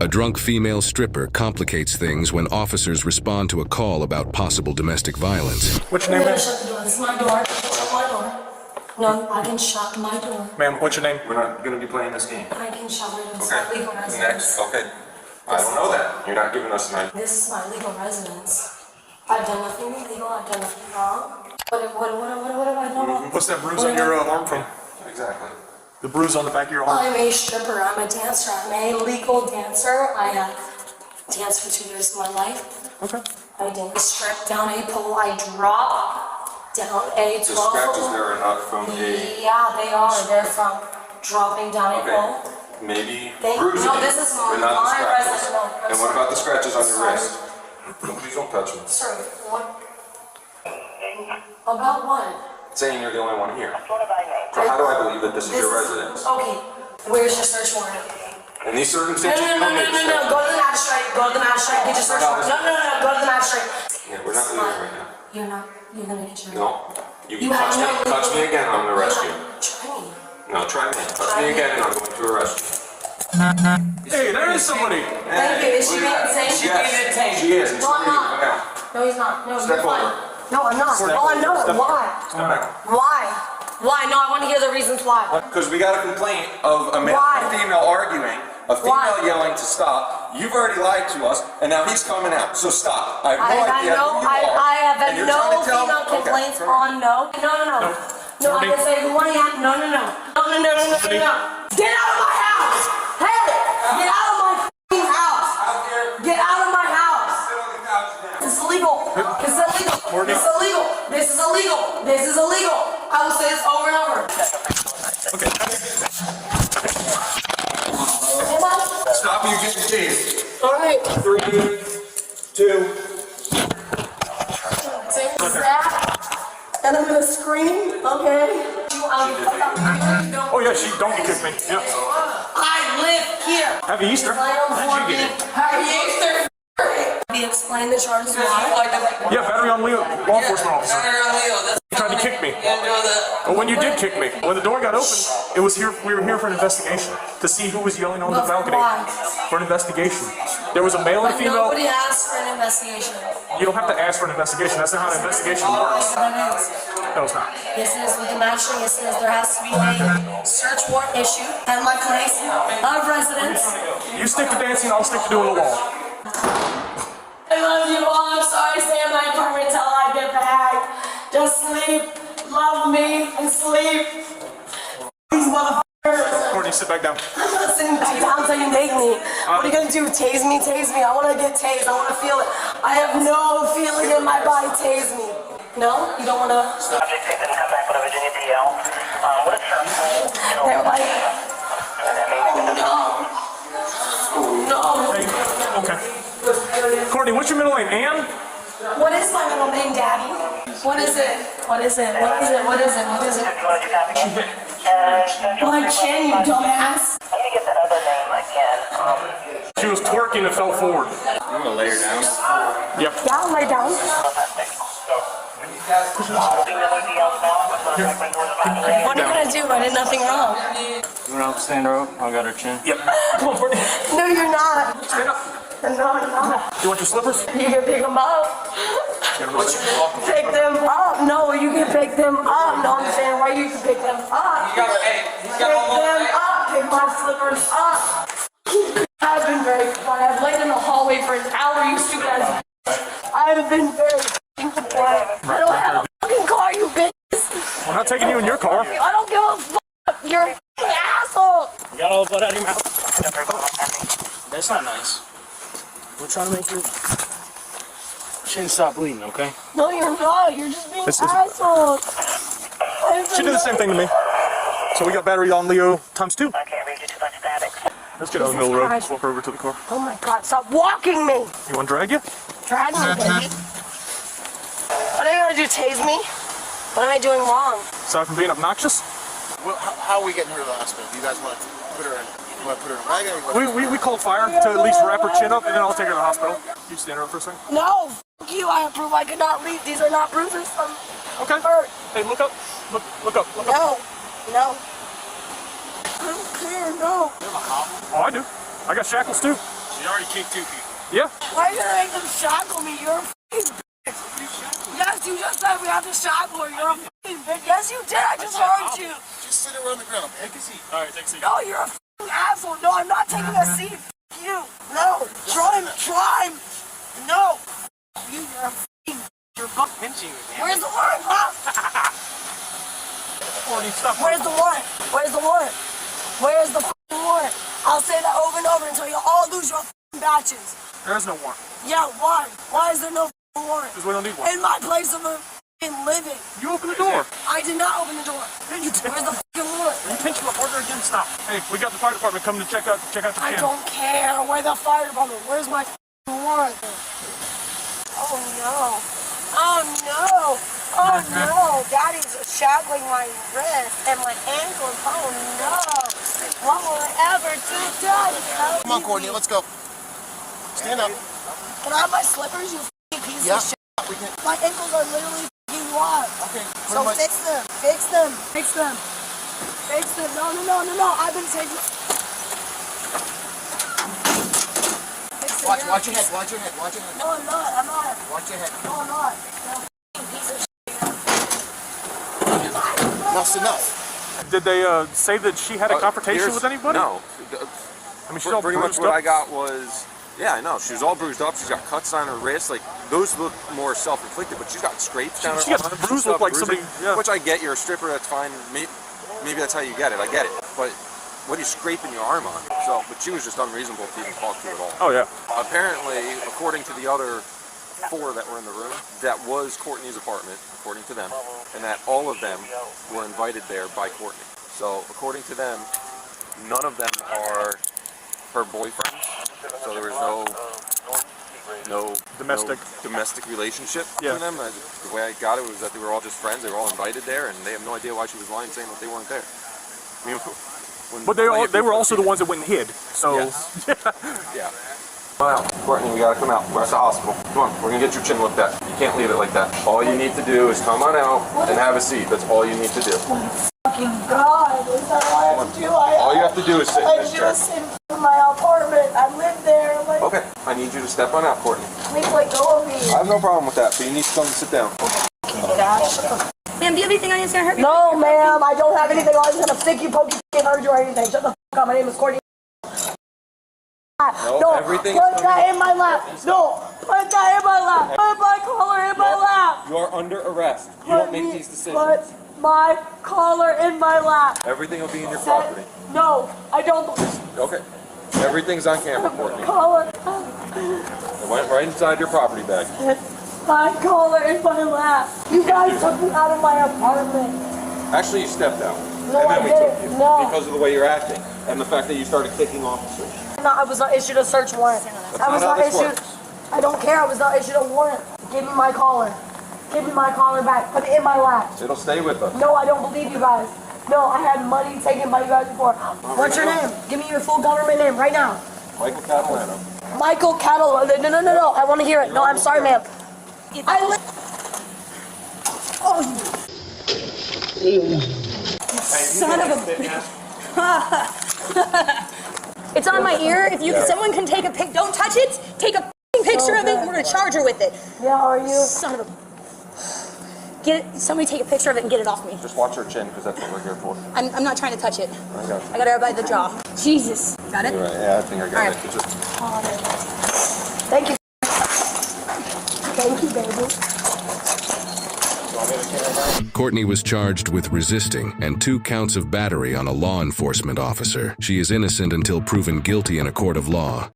A drunk female stripper complicates things when officers respond to a call about possible domestic violence. What's your name, ma'am? Shut the door. This is my door. Shut my door. No, I can shut my door. Ma'am, what's your name? We're not going to be playing this game. I can shut my door. This is Okay. my legal residence. Next. Okay. I don't know that. You're not giving us an idea. This is my legal residence. I've done nothing illegal. I've done nothing wrong. What have I done wrong? What's that bruise on your arm from? Exactly. The bruise on the back of your arm? I'm a stripper. I'm a dancer. I'm a legal dancer. I have danced for 2 years of my life. Okay. I didn't strip down a pole. I drop down a 12 The scratches there are not from a... Yeah, they are. They're from dropping down a Okay. pole. Maybe They, bruising. no, this is but not the my scratches. residence. No, I'm And what sorry. about the scratches on your Sorry. wrist? Please don't touch me. Sir, what? About what? Saying you're the only one here. So how do I believe that this is your residence? Okay, where's your search warrant? In these No, circumstances, you don't need a search. go to the magistrate, go to the magistrate, get your search warrant. No, go to the magistrate. Yeah, we're not leaving right now. You're gonna get your... No. You You have no touch me again, I'm going to arrest you. Try me. No, try me. Touch me again and I'm going to arrest you. Hey, there is somebody! Thank you, is she being insane? Yes, she is. No, I'm not. Now, No, he's not. No, Step you're fine. over. No, I'm not. No, I'm not. Why? step back. Why? Why? No, I want to hear the reasons why. Because we got a complaint of a male Why? and a female arguing, a female Why? yelling to stop. You've already lied to us, and now he's coming out. So stop. I have no idea who you are. I have and had you're no trying to tell female me- complaints Okay. on no. No, I can say who I am. No. Get out of my house! Hey! Get out of my f***ing house! Get out of my house! This is illegal. This is illegal. This is illegal. This is illegal. This is illegal. I will say this over and over. Okay. Stop, you're getting tased. All right. 3, 2. Take that, and I'm gonna scream. Okay. Oh yeah, she donkey kicked me. Yeah. I live here. Happy Easter. How'd you get it? Happy Easter. Can you explain the charges why? Yeah, battery on Leo, law enforcement officer. You tried to kick me. But when you did kick me, when the door got open, it was here. We were here for an investigation to see who was yelling on the balcony. Why? For an investigation. There was a male and a female. Nobody asked for an investigation. You don't have to ask for an investigation. That's not how an investigation works. That is. No, it's not. This is with the magistrate. Yes, it is. There has to be a search warrant issued at my place of residence. You stick to dancing, I'll stick to doing the law. I love you all. I'm sorry, stay in my apartment until I get back. Just sleep, love me, and sleep. These motherfuckers. Courtney, sit back down. I'm not sitting back down until you make me. What are you gonna do? Tase me, tase me. I wanna get tased. I wanna feel it. I have no feeling in my body. Tase me. No? You don't wanna? Subject taken come back with a Virginia DL. What is her? They're like, no. Okay. Courtney, what's your middle name? Ann? What is my middle name, Daddy? What is it? What is it? What is it? What is it? What is it? You want to do copy? Why can you, dumbass? Let me get that other name again. She was twerking and fell forward. I'm going to lay her down. Yep. Yeah, I'll lay down. What are you gonna do? I did nothing wrong. You want to stand her up? I got her chin. Yep. Come on, Courtney. No, you're not. Stand up. No, I'm not. You want your slippers? You can pick them up. Pick them up. No, you can pick them up. No, I'm saying why you can pick them up. Pick them up. Pick my slippers up. I've been very quiet. I've laid in the hallway for an hour, you stupid ass. I have been very quiet. I don't have a fucking car, you bitch. We're not taking you in your car. I don't give a fuck. You're an asshole. You got all the blood out of your mouth. That's not nice. We're trying to make your chin stop bleeding, okay? No, you're not. You're just being This an is- asshole. She did the same thing to me. So we got battery on Leo times 2. I can't read you too much static. Let's get out of the middle of the road. Let's walk over to the car. Oh my God, stop walking me. You want to drag you? Drag me, baby. What are you gonna do, tase me? What am I doing wrong? Aside from being obnoxious? Well, how are we getting her to the hospital? Do you guys want to put her in? You want to put her in a wagon? Or you wanna- We called fire to at least wrap her chin up, and then I'll take her to the hospital. You stand her up for a second. No, f you. I approve. I could not leave. These are not bruises from Okay. hurt. Hey, look up. Look up. No, no. I don't care, no. Oh, I do. I got shackles too. You already kicked 2 people. Yeah. Why are you gonna make them shackle me? You're a f***ing bitch. Yes, you just said we have to shackle her. You're a f***ing bitch. Yes, you did. I just heard you. Just sit around the ground. Take a seat. All right, take a seat. No, you're a f***ing asshole. No, I'm not taking a seat. F*** you. No. Try him. No. You're a f***ing. You're Pinching me, man. Where's the warrant, huh? Where's the warrant? Where's the warrant? Where's the f***ing warrant? I'll say that over and over until you all lose your f***ing batches. There is no warrant. Yeah, why? Why is there no f***ing warrant? Because we don't need one. In my place of f***ing living. You open the door. I did not open the door. Yeah, you did. Where's the f***ing warrant? You pinch my partner again. Stop. Hey, we got the fire department coming to check out the I camera. don't care. Where the fire department? Where's my f***ing warrant? Oh no. Oh no. Oh no. Daddy's shackling my wrist and my ankles. Oh no. What will I ever do, Daddy? Come on, Courtney, let's go. Stand up. Can I have my slippers, you f***ing piece Yeah. of shit? We can. My ankles are literally f***ing locked. Okay. Put So them fix them. Fix them. Fix them. Fix them. No. I've been taking. Fix them. Watch your head. Watch your head. Watch your head. No, I'm not. Watch your head. No, I'm not. No, f***ing piece of shit. Enough's enough. Did they say that she had a confrontation with anybody? No. I mean, she's all Pretty much bruised what up. I got was, yeah, I know. She was all bruised up. She's got cuts on her wrist. Like, those look more self-inflicted, but she's got scrapes down her She got arms. bruised, look like somebody, yeah. Which I get. You're a stripper, that's fine. Maybe that's how you get it. I get it. But what are you scraping your arm on? So, but she was just unreasonable to even talk to at all. Oh, yeah. Apparently, according to the other 4 that were in the room, that was Courtney's apartment, according to them, and that all of them were invited there by Courtney. So, according to them, none of them are her boyfriends. So there was no domestic relationship between them. The way I got it was that they were all just friends. They were all invited there, and they have no idea why she was lying, saying that they weren't there. I mean, But they were also the ones that went and hid. So yes. Yeah. Come out, Courtney, we gotta come out. We're at the hospital. Come on, we're gonna get your chin looked at. You can't leave it like that. All you need to do is come on out and have a seat. That's all you need to do. Fucking God, is that all I have to do? All you have to do is sit in this chair. I just sit in my apartment. I live there. Like, Okay, I need you to step on out, Courtney. please let go of me. I have no problem with that, but you need to come and sit down. Ma'am, do you have anything on you that's gonna hurt me? No, ma'am, I don't have anything on. I'm just gonna stick you, poke you, can't hurt you or anything. Shut the f up. My name is Courtney. No, everything put is that in my lap. No, put that in my lap. Put my collar in my lap. You're under arrest. You Put don't make me- these decisions. Put my collar in my lap. Everything will be in your property. No, I don't. Okay. Everything's on camera, Courtney. Collar. It went right inside your property bag. My collar in my lap. You guys took me out of my apartment. Actually, you stepped out. No, and then I we didn't. took you. No. Because of the way you're acting. And the fact that you started kicking officers. No, I was not issued a search warrant. I was not not how this issued. works. I don't care. I was not issued a warrant. Give me my collar. Give me my collar back. Put it in my lap. It'll stay with us. No, I don't believe you guys. No, I had money taken by you guys before. What's your name? Give me your full government name right now. Michael Catalano. Michael Catalano. No. I want to hear it. No, I'm sorry, ma'am. Oh, you Son of a... It's on my ear. If you, someone can take a pic, don't touch it. Take a f***ing picture of it, and we're gonna charge her with it. Yeah, are you? Son of a... Get it. Somebody take a picture of it and get it off me. Just watch her chin, because that's what we're here for. I'm not trying to touch it. I got you. I got her by the jaw. Jesus. Got it? You're right. Yeah, I think I got All it. right. It's just... Thank you. Thank you, baby. Courtney was charged with resisting and 2 counts of battery on a law enforcement officer. She is innocent until proven guilty in a court of law.